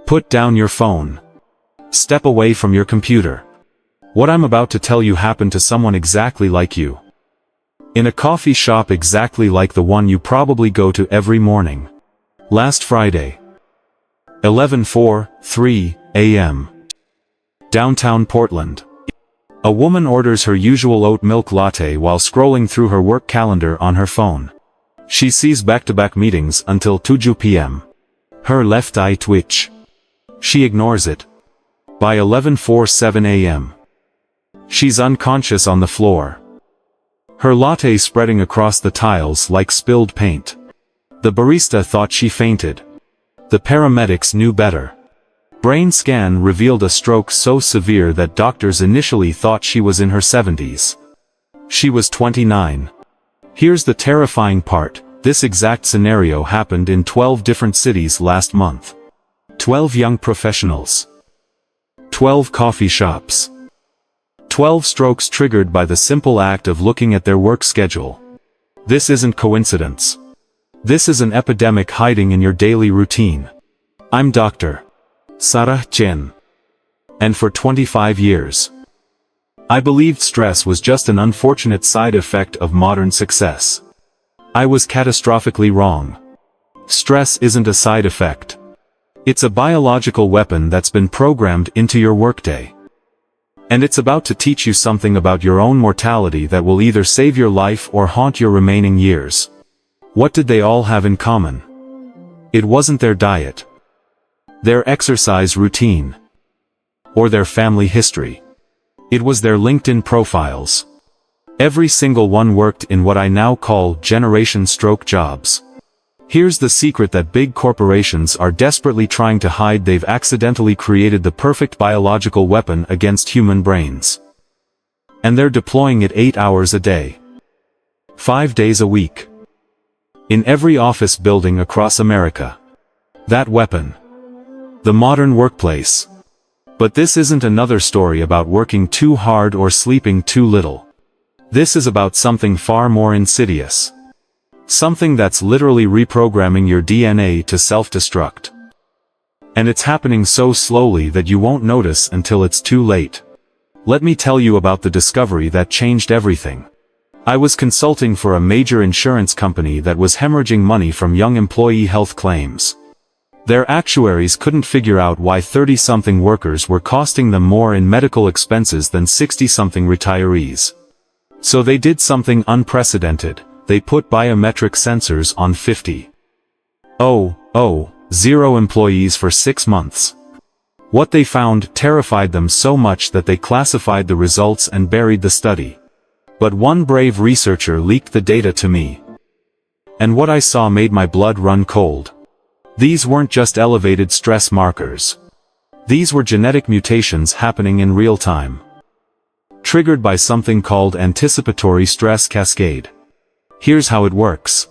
Put down your phone. Step away from your computer. What I'm about to tell you happened to someone exactly like you. In a coffee shop exactly like the one you probably go to every morning. Last Friday. 11:43 a.m. Downtown Portland. A woman orders her usual oat milk latte while scrolling through her work calendar on her phone. She sees back-to-back meetings until 2 p.m. Her left eye twitch. She ignores it. By 11:47 a.m. she's unconscious on the floor. Her latte spreading across the tiles like spilled paint. The barista thought she fainted. The paramedics knew better. Brain scan revealed a stroke so severe that doctors initially thought she was in her 70s. She was 29. Here's the terrifying part, this exact scenario happened in 12 different cities last month. 12 young professionals. 12 coffee shops. 12 strokes triggered by the simple act of looking at their work schedule. This isn't coincidence. This is an epidemic hiding in your daily routine. I'm Dr. Chen. And for 25 years, I believed stress was just an unfortunate side effect of modern success. I was catastrophically wrong. Stress isn't a side effect. It's a biological weapon that's been programmed into your workday. And it's about to teach you something about your own mortality that will either save your life or haunt your remaining years. What did they all have in common? It wasn't their diet, their exercise routine, or their family history. It was their LinkedIn profiles. Every single one worked in what I now call generation stroke jobs. Here's the secret that big corporations are desperately trying to hide: they've accidentally created the perfect biological weapon against human brains. And they're deploying it 8 hours a day. 5 days a week. In every office building across America. That weapon. The modern workplace. But this isn't another story about working too hard or sleeping too little. This is about something far more insidious. Something that's literally reprogramming your DNA to self-destruct. And it's happening so slowly that you won't notice until it's too late. Let me tell you about the discovery that changed everything. I was consulting for a major insurance company that was hemorrhaging money from young employee health claims. Their actuaries couldn't figure out why 30-something workers were costing them more in medical expenses than 60-something retirees. So they did something unprecedented. They put biometric sensors on 50. Zero employees for 6 months. What they found terrified them so much that they classified the results and buried the study. But one brave researcher leaked the data to me. And what I saw made my blood run cold. These weren't just elevated stress markers. These were genetic mutations happening in real time. Triggered by something called anticipatory stress cascade. Here's how it works.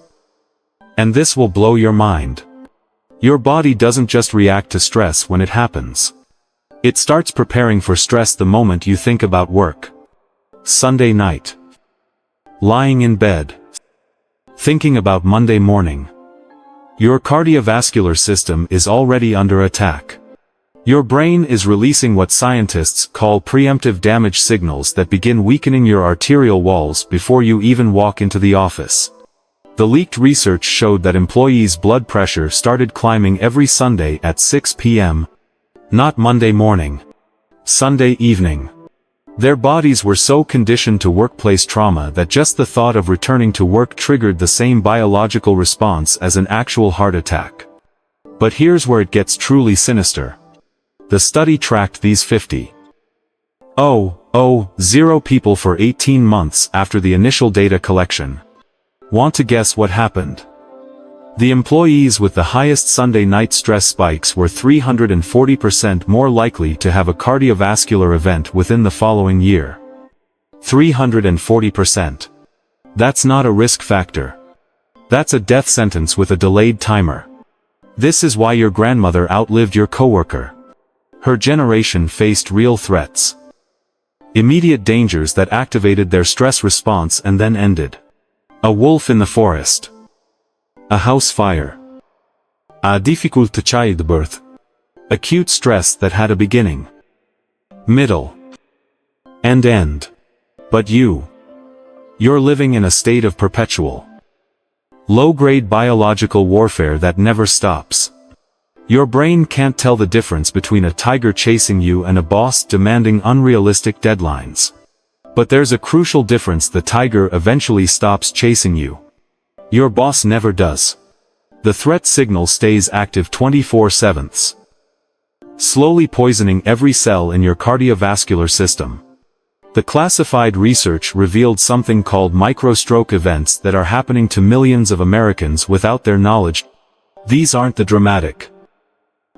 And this will blow your mind. Your body doesn't just react to stress when it happens. It starts preparing for stress the moment you think about work. Sunday night. Lying in bed. Thinking about Monday morning. Your cardiovascular system is already under attack. Your brain is releasing what scientists call preemptive damage signals that begin weakening your arterial walls before you even walk into the office. The leaked research showed that employees' blood pressure started climbing every Sunday at 6 p.m. Not Monday morning. Sunday evening. Their bodies were so conditioned to workplace trauma that just the thought of returning to work triggered the same biological response as an actual heart attack. But here's where it gets truly sinister. The study tracked these 0 people for 18 months after the initial data collection. Want to guess what happened? The employees with the highest Sunday night stress spikes were 340% more likely to have a cardiovascular event within the following year. 340%. That's not a risk factor. That's a death sentence with a delayed timer. This is why your grandmother outlived your coworker. Her generation faced real threats. Immediate dangers that activated their stress response and then ended. A wolf in the forest. A house fire. A difficult childbirth. Acute stress that had a beginning, middle, and end. But you're living in a state of perpetual, low-grade biological warfare that never stops. Your brain can't tell the difference between a tiger chasing you and a boss demanding unrealistic deadlines. But there's a crucial difference: the tiger eventually stops chasing you. Your boss never does. The threat signal stays active 24/7, slowly poisoning every cell in your cardiovascular system. The classified research revealed something called microstroke events that are happening to millions of Americans without their knowledge. These aren't the dramatic,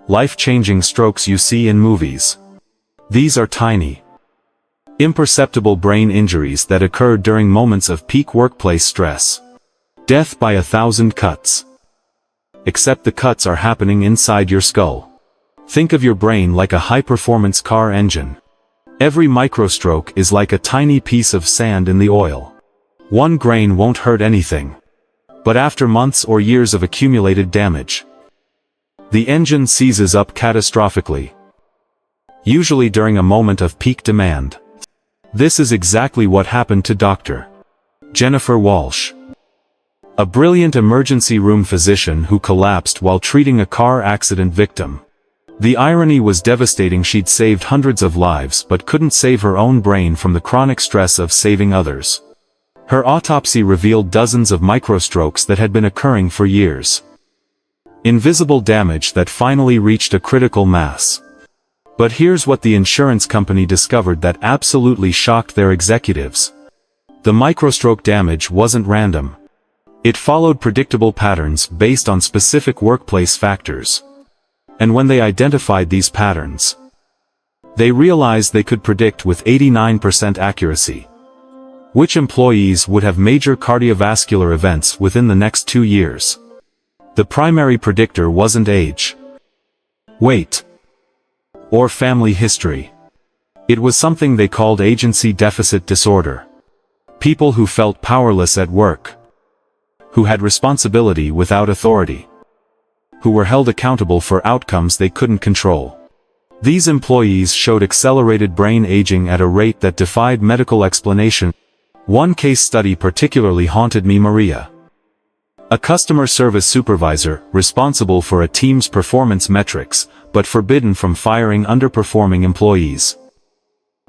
life-changing strokes you see in movies. These are tiny, imperceptible brain injuries that occur during moments of peak workplace stress. Death by 1,000 cuts. Except the cuts are happening inside your skull. Think of your brain like a high-performance car engine. Every microstroke is like a tiny piece of sand in the oil. One grain won't hurt anything. But after months or years of accumulated damage, the engine seizes up catastrophically, usually during a moment of peak demand. This is exactly what happened to Dr. Jennifer Walsh, a brilliant emergency room physician who collapsed while treating a car accident victim. The irony was devastating: she'd saved hundreds of lives but couldn't save her own brain from the chronic stress of saving others. Her autopsy revealed dozens of microstrokes that had been occurring for years. Invisible damage that finally reached a critical mass. But here's what the insurance company discovered that absolutely shocked their executives. The microstroke damage wasn't random. It followed predictable patterns based on specific workplace factors. And when they identified these patterns, they realized they could predict with 89% accuracy which employees would have major cardiovascular events within the next 2 years. The primary predictor wasn't age, weight, or family history. It was something they called agency deficit disorder. People who felt powerless at work, who had responsibility without authority, who were held accountable for outcomes they couldn't control. These employees showed accelerated brain aging at a rate that defied medical explanation. One case study particularly haunted me: Maria, a customer service supervisor, responsible for a team's performance metrics, but forbidden from firing underperforming employees,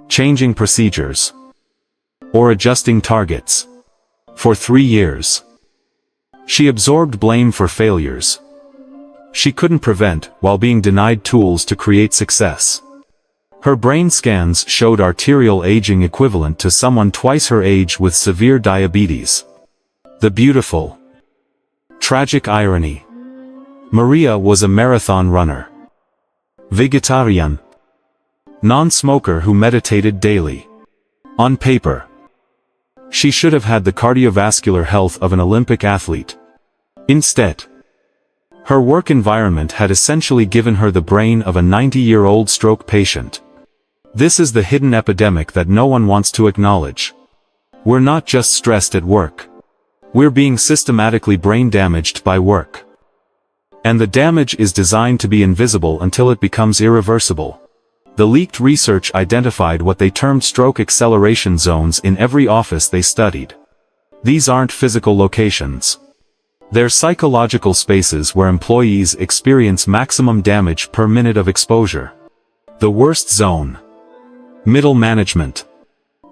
changing procedures, or adjusting targets. For 3 years, she absorbed blame for failures she couldn't prevent, while being denied tools to create success. Her brain scans showed arterial aging equivalent to someone twice her age with severe diabetes. The beautiful, tragic irony: Maria was a marathon runner, vegetarian, non-smoker who meditated daily. On paper, she should have had the cardiovascular health of an Olympic athlete. Instead, her work environment had essentially given her the brain of a 90-year-old stroke patient. This is the hidden epidemic that no one wants to acknowledge. We're not just stressed at work. We're being systematically brain damaged by work. And the damage is designed to be invisible until it becomes irreversible. The leaked research identified what they termed stroke acceleration zones in every office they studied. These aren't physical locations. They're psychological spaces where employees experience maximum damage per minute of exposure. The worst zone: middle management.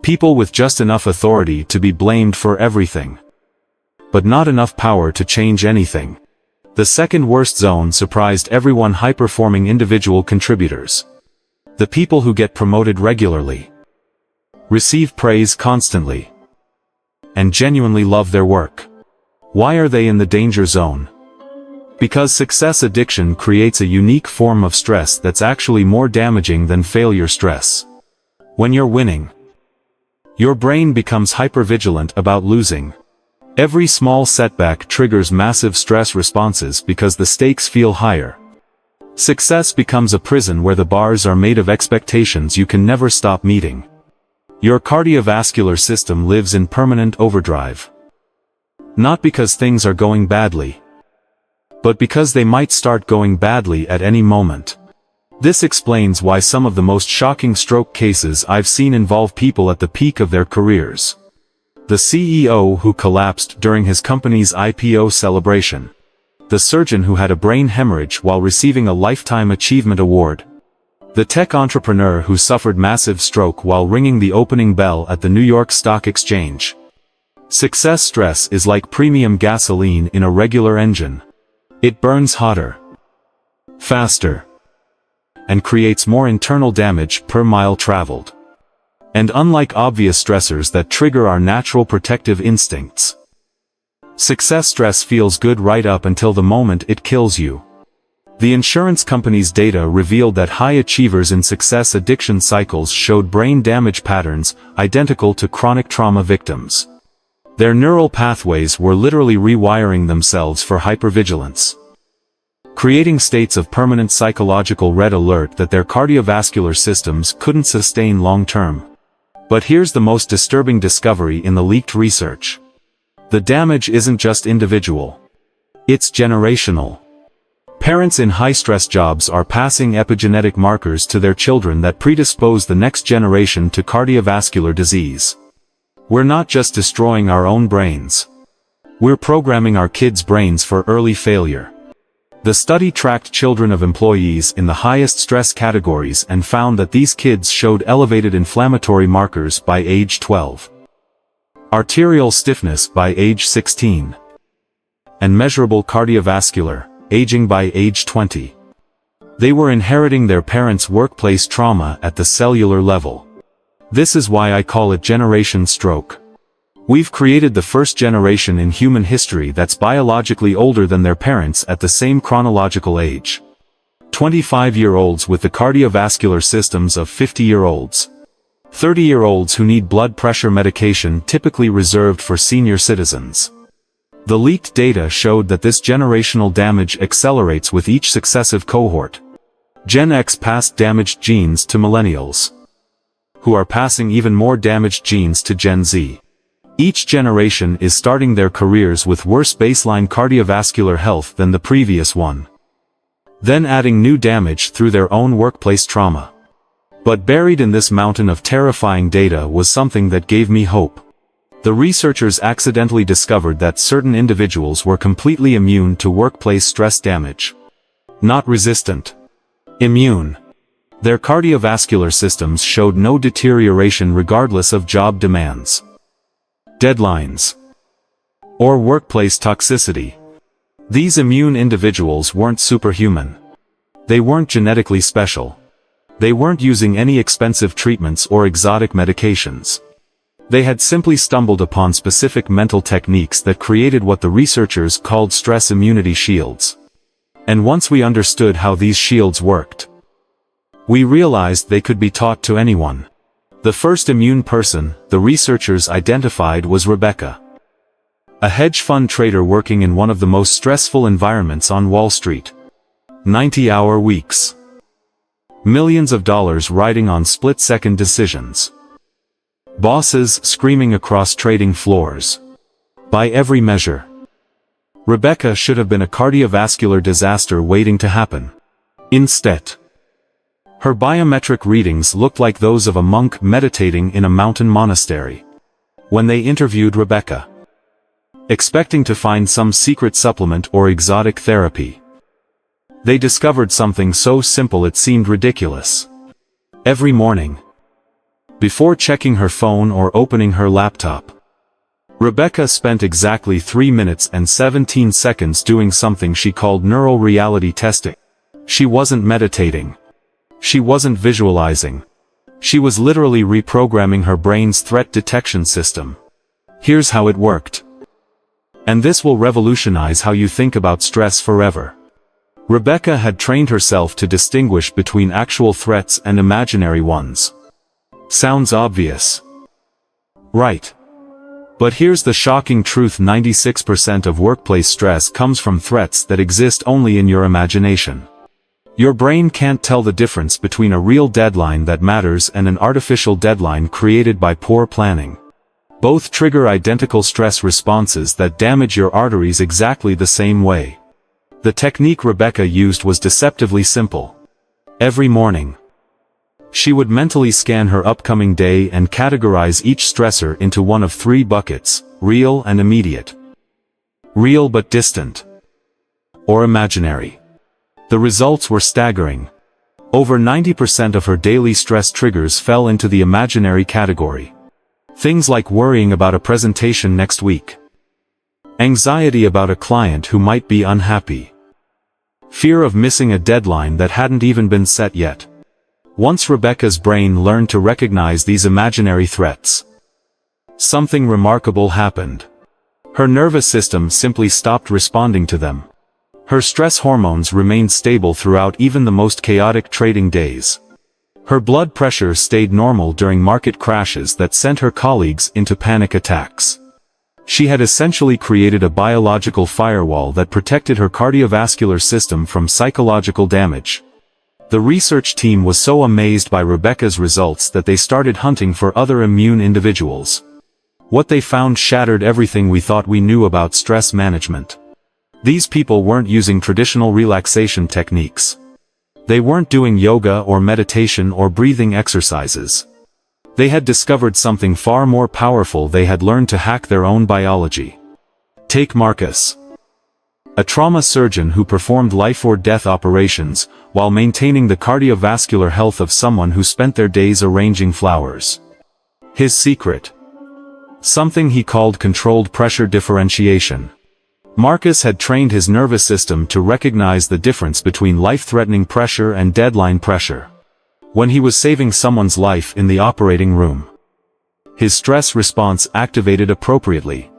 People with just enough authority to be blamed for everything, but not enough power to change anything. The second worst zone surprised everyone: high-performing individual contributors. The people who get promoted regularly, receive praise constantly, and genuinely love their work. Why are they in the danger zone? Because success addiction creates a unique form of stress that's actually more damaging than failure stress. When you're winning, your brain becomes hypervigilant about losing. Every small setback triggers massive stress responses because the stakes feel higher. Success becomes a prison where the bars are made of expectations you can never stop meeting. Your cardiovascular system lives in permanent overdrive. Not because things are going badly, but because they might start going badly at any moment. This explains why some of the most shocking stroke cases I've seen involve people at the peak of their careers. The CEO who collapsed during his company's IPO celebration. The surgeon who had a brain hemorrhage while receiving a Lifetime Achievement Award. The tech entrepreneur who suffered massive stroke while ringing the opening bell at the New York Stock Exchange. Success stress is like premium gasoline in a regular engine. It burns hotter, faster, and creates more internal damage per mile traveled. And unlike obvious stressors that trigger our natural protective instincts, success stress feels good right up until the moment it kills you. The insurance company's data revealed that high achievers in success addiction cycles showed brain damage patterns identical to chronic trauma victims. Their neural pathways were literally rewiring themselves for hypervigilance, creating states of permanent psychological red alert that their cardiovascular systems couldn't sustain long-term. But here's the most disturbing discovery in the leaked research. The damage isn't just individual. It's generational. Parents in high-stress jobs are passing epigenetic markers to their children that predispose the next generation to cardiovascular disease. We're not just destroying our own brains. We're programming our kids' brains for early failure. The study tracked children of employees in the highest stress categories and found that these kids showed elevated inflammatory markers by age 12, arterial stiffness by age 16, and measurable cardiovascular aging by age 20. They were inheriting their parents' workplace trauma at the cellular level. This is why I call it Generation Stroke. We've created the first generation in human history that's biologically older than their parents at the same chronological age. 25-year-olds with the cardiovascular systems of 50-year-olds. 30-year-olds who need blood pressure medication typically reserved for senior citizens. The leaked data showed that this generational damage accelerates with each successive cohort. Gen X passed damaged genes to millennials, who are passing even more damaged genes to Gen Z. Each generation is starting their careers with worse baseline cardiovascular health than the previous one, then adding new damage through their own workplace trauma. But buried in this mountain of terrifying data was something that gave me hope. The researchers accidentally discovered that certain individuals were completely immune to workplace stress damage. Not resistant. Immune. Their cardiovascular systems showed no deterioration regardless of job demands, deadlines, or workplace toxicity. These immune individuals weren't superhuman. They weren't genetically special. They weren't using any expensive treatments or exotic medications. They had simply stumbled upon specific mental techniques that created what the researchers called stress immunity shields. And once we understood how these shields worked, we realized they could be taught to anyone. The first immune person the researchers identified was Rebecca, a hedge fund trader working in one of the most stressful environments on Wall Street. 90-hour weeks. Millions of dollars riding on split-second decisions. Bosses screaming across trading floors. By every measure, Rebecca should have been a cardiovascular disaster waiting to happen. Instead, her biometric readings looked like those of a monk meditating in a mountain monastery. When they interviewed Rebecca, expecting to find some secret supplement or exotic therapy, they discovered something so simple it seemed ridiculous. Every morning, before checking her phone or opening her laptop, Rebecca spent exactly 3 minutes and 17 seconds doing something she called neural reality testing. She wasn't meditating. She wasn't visualizing. She was literally reprogramming her brain's threat detection system. Here's how it worked. And this will revolutionize how you think about stress forever. Rebecca had trained herself to distinguish between actual threats and imaginary ones. Sounds obvious, right? But here's the shocking truth: 96% of workplace stress comes from threats that exist only in your imagination. Your brain can't tell the difference between a real deadline that matters and an artificial deadline created by poor planning. Both trigger identical stress responses that damage your arteries exactly the same way. The technique Rebecca used was deceptively simple. Every morning, she would mentally scan her upcoming day and categorize each stressor into one of three buckets: real and immediate, real but distant, or imaginary. The results were staggering. Over 90% of her daily stress triggers fell into the imaginary category. Things like worrying about a presentation next week, anxiety about a client who might be unhappy, fear of missing a deadline that hadn't even been set yet. Once Rebecca's brain learned to recognize these imaginary threats, something remarkable happened. Her nervous system simply stopped responding to them. Her stress hormones remained stable throughout even the most chaotic trading days. Her blood pressure stayed normal during market crashes that sent her colleagues into panic attacks. She had essentially created a biological firewall that protected her cardiovascular system from psychological damage. The research team was so amazed by Rebecca's results that they started hunting for other immune individuals. What they found shattered everything we thought we knew about stress management. These people weren't using traditional relaxation techniques. They weren't doing yoga or meditation or breathing exercises. They had discovered something far more powerful. They had learned to hack their own biology. Take Marcus, a trauma surgeon who performed life-or-death operations, while maintaining the cardiovascular health of someone who spent their days arranging flowers. His secret? Something he called controlled pressure differentiation. Marcus had trained his nervous system to recognize the difference between life-threatening pressure and deadline pressure. When he was saving someone's life in the operating room, his stress response activated appropriately.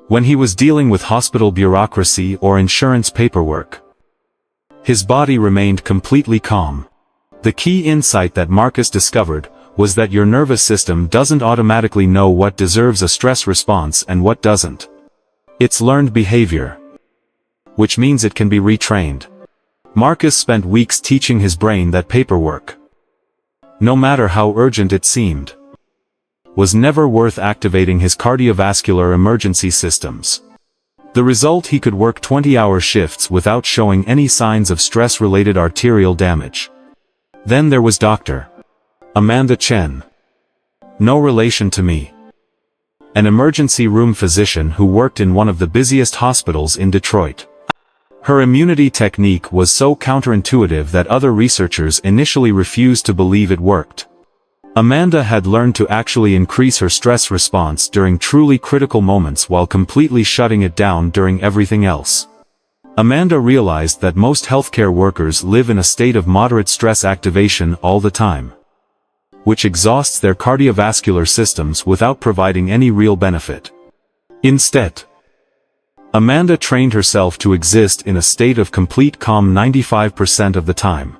When he was dealing with hospital bureaucracy or insurance paperwork, his body remained completely calm. The key insight that Marcus discovered was that your nervous system doesn't automatically know what deserves a stress response and what doesn't. It's learned behavior, which means it can be retrained. Marcus spent weeks teaching his brain that paperwork, no matter how urgent it seemed, was never worth activating his cardiovascular emergency systems. The result: he could work 20-hour shifts without showing any signs of stress-related arterial damage. Then there was Dr. Amanda Chen. No relation to me. An emergency room physician who worked in one of the busiest hospitals in Detroit. Her immunity technique was so counterintuitive that other researchers initially refused to believe it worked. Amanda had learned to actually increase her stress response during truly critical moments while completely shutting it down during everything else. Amanda realized that most healthcare workers live in a state of moderate stress activation all the time, which exhausts their cardiovascular systems without providing any real benefit. Instead, Amanda trained herself to exist in a state of complete calm 95% of the time,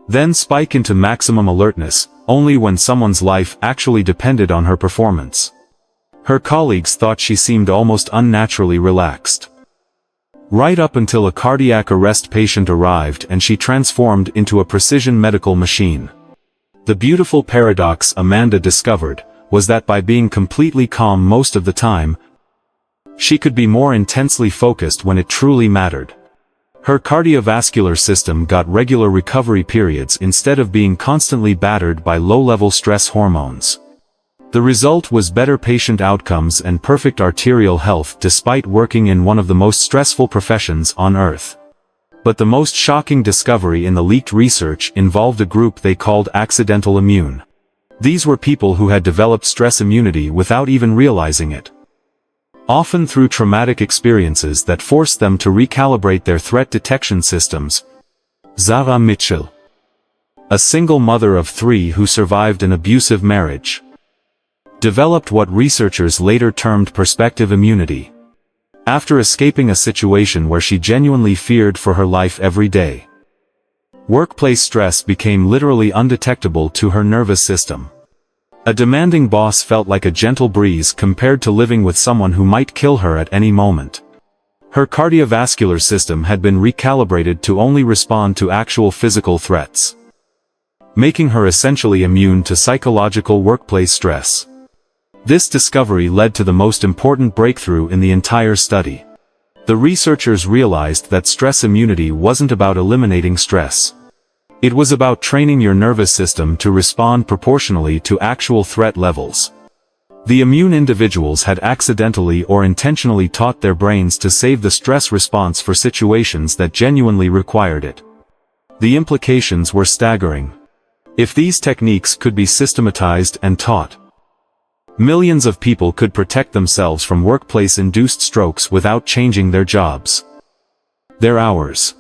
then spike into maximum alertness only when someone's life actually depended on her performance. Her colleagues thought she seemed almost unnaturally relaxed. Right up until a cardiac arrest patient arrived and she transformed into a precision medical machine. The beautiful paradox Amanda discovered was that by being completely calm most of the time, she could be more intensely focused when it truly mattered. Her cardiovascular system got regular recovery periods instead of being constantly battered by low-level stress hormones. The result was better patient outcomes and perfect arterial health despite working in one of the most stressful professions on Earth. But the most shocking discovery in the leaked research involved a group they called accidental immune. These were people who had developed stress immunity without even realizing it, often through traumatic experiences that forced them to recalibrate their threat detection systems. Zara Mitchell, a single mother of 3 who survived an abusive marriage, developed what researchers later termed perspective immunity. After escaping a situation where she genuinely feared for her life every day, workplace stress became literally undetectable to her nervous system. A demanding boss felt like a gentle breeze compared to living with someone who might kill her at any moment. Her cardiovascular system had been recalibrated to only respond to actual physical threats, making her essentially immune to psychological workplace stress. This discovery led to the most important breakthrough in the entire study. The researchers realized that stress immunity wasn't about eliminating stress. It was about training your nervous system to respond proportionally to actual threat levels. The immune individuals had accidentally or intentionally taught their brains to save the stress response for situations that genuinely required it. The implications were staggering. If these techniques could be systematized and taught, millions of people could protect themselves from workplace-induced strokes without changing their jobs, their hours,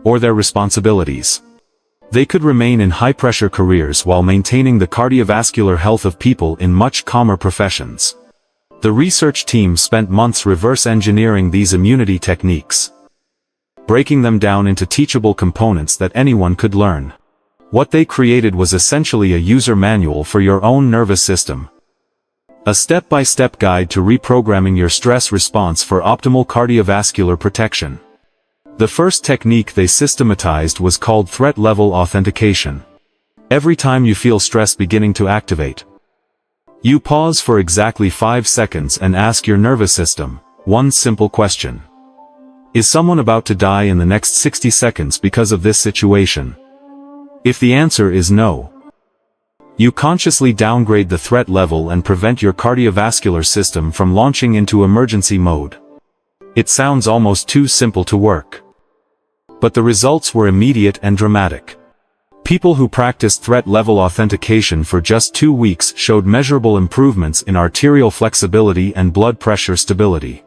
or their responsibilities. They could remain in high-pressure careers while maintaining the cardiovascular health of people in much calmer professions. The research team spent months reverse engineering these immunity techniques, breaking them down into teachable components that anyone could learn. What they created was essentially a user manual for your own nervous system. A step-by-step guide to reprogramming your stress response for optimal cardiovascular protection. The first technique they systematized was called threat level authentication. Every time you feel stress beginning to activate, you pause for exactly 5 seconds and ask your nervous system one simple question. Is someone about to die in the next 60 seconds because of this situation? If the answer is no, you consciously downgrade the threat level and prevent your cardiovascular system from launching into emergency mode. It sounds almost too simple to work. But the results were immediate and dramatic. People who practiced threat-level authentication for just 2 weeks showed measurable improvements in arterial flexibility and blood pressure stability.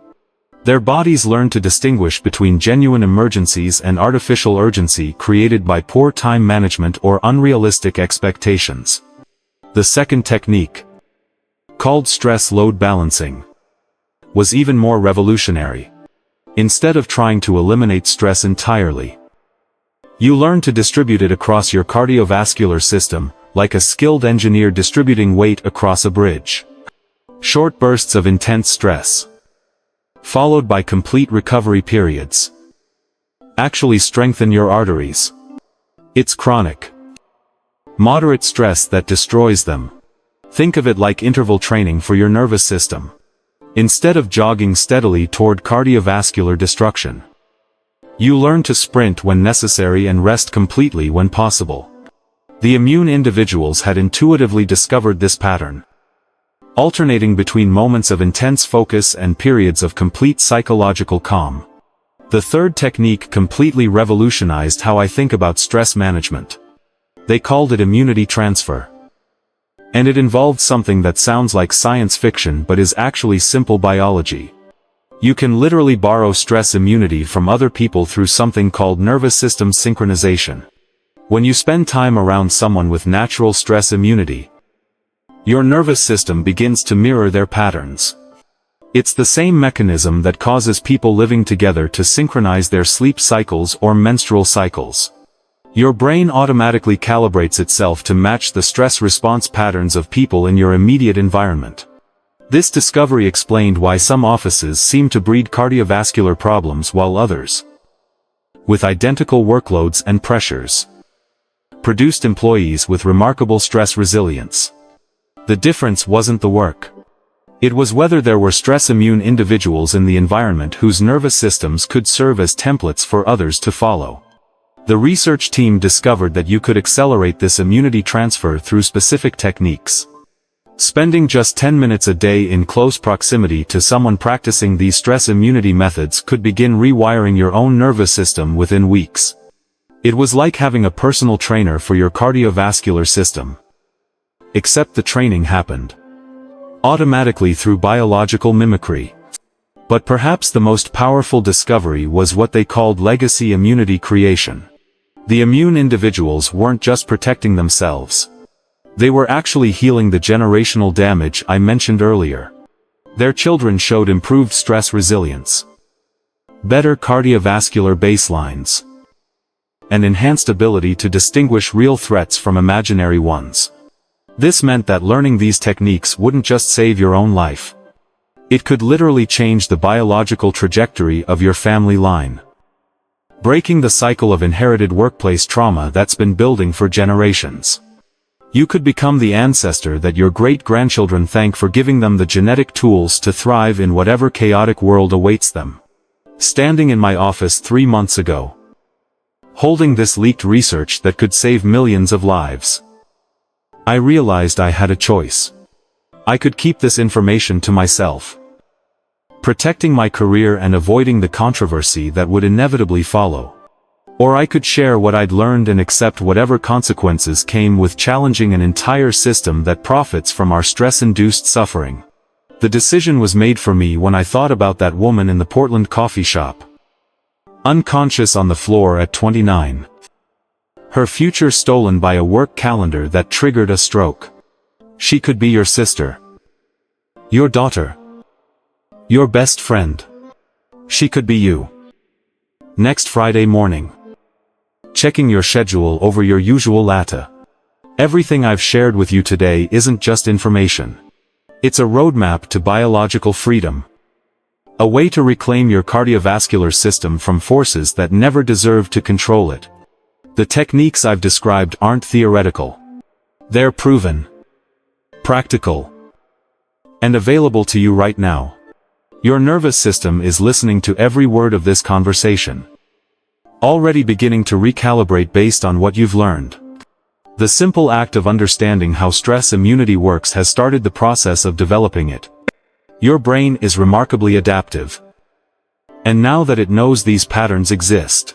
Their bodies learned to distinguish between genuine emergencies and artificial urgency created by poor time management or unrealistic expectations. The second technique, called stress load balancing, was even more revolutionary. Instead of trying to eliminate stress entirely, you learn to distribute it across your cardiovascular system, like a skilled engineer distributing weight across a bridge. Short bursts of intense stress, followed by complete recovery periods, actually strengthen your arteries. It's chronic, moderate stress that destroys them. Think of it like interval training for your nervous system. Instead of jogging steadily toward cardiovascular destruction, you learn to sprint when necessary and rest completely when possible. The immune individuals had intuitively discovered this pattern, alternating between moments of intense focus and periods of complete psychological calm. The third technique completely revolutionized how I think about stress management. They called it immunity transfer. And it involved something that sounds like science fiction but is actually simple biology. You can literally borrow stress immunity from other people through something called nervous system synchronization. When you spend time around someone with natural stress immunity, your nervous system begins to mirror their patterns. It's the same mechanism that causes people living together to synchronize their sleep cycles or menstrual cycles. Your brain automatically calibrates itself to match the stress response patterns of people in your immediate environment. This discovery explained why some offices seem to breed cardiovascular problems while others, with identical workloads and pressures, produced employees with remarkable stress resilience. The difference wasn't the work. It was whether there were stress-immune individuals in the environment whose nervous systems could serve as templates for others to follow. The research team discovered that you could accelerate this immunity transfer through specific techniques. Spending just 10 minutes a day in close proximity to someone practicing these stress immunity methods could begin rewiring your own nervous system within weeks. It was like having a personal trainer for your cardiovascular system. Except the training happened automatically through biological mimicry. But perhaps the most powerful discovery was what they called legacy immunity creation. The immune individuals weren't just protecting themselves. They were actually healing the generational damage I mentioned earlier. Their children showed improved stress resilience, better cardiovascular baselines, and enhanced ability to distinguish real threats from imaginary ones. This meant that learning these techniques wouldn't just save your own life. It could literally change the biological trajectory of your family line, breaking the cycle of inherited workplace trauma that's been building for generations. You could become the ancestor that your great-grandchildren thank for giving them the genetic tools to thrive in whatever chaotic world awaits them. Standing in my office 3 months ago, holding this leaked research that could save millions of lives. I realized I had a choice. I could keep this information to myself, protecting my career and avoiding the controversy that would inevitably follow. Or I could share what I'd learned and accept whatever consequences came with challenging an entire system that profits from our stress-induced suffering. The decision was made for me when I thought about that woman in the Portland coffee shop, unconscious on the floor at 29. Her future stolen by a work calendar that triggered a stroke. She could be your sister, your daughter, your best friend. She could be you. Next Friday morning. Checking your schedule over your usual latte. Everything I've shared with you today isn't just information. It's a roadmap to biological freedom. A way to reclaim your cardiovascular system from forces that never deserved to control it. The techniques I've described aren't theoretical. They're proven, practical, and available to you right now. Your nervous system is listening to every word of this conversation, already beginning to recalibrate based on what you've learned. The simple act of understanding how stress immunity works has started the process of developing it. Your brain is remarkably adaptive. And now that it knows these patterns exist,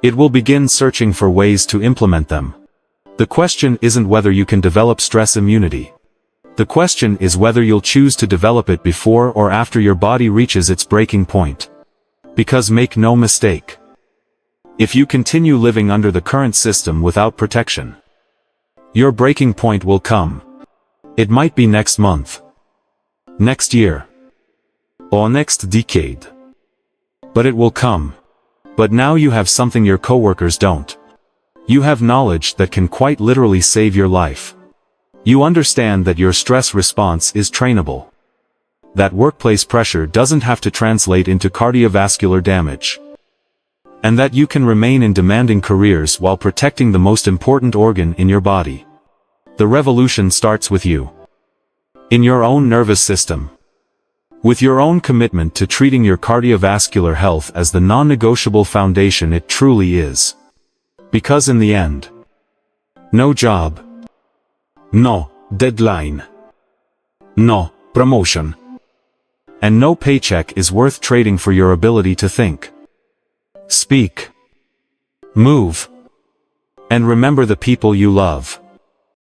it will begin searching for ways to implement them. The question isn't whether you can develop stress immunity. The question is whether you'll choose to develop it before or after your body reaches its breaking point. Because make no mistake, if you continue living under the current system without protection, your breaking point will come. It might be next month, next year, or next decade. But it will come. But now you have something your coworkers don't. You have knowledge that can quite literally save your life. You understand that your stress response is trainable. That workplace pressure doesn't have to translate into cardiovascular damage. And that you can remain in demanding careers while protecting the most important organ in your body. The revolution starts with you. In your own nervous system. With your own commitment to treating your cardiovascular health as the non-negotiable foundation it truly is. Because in the end, no job, no deadline, no promotion, and no paycheck is worth trading for your ability to think, speak, move, and remember the people you love.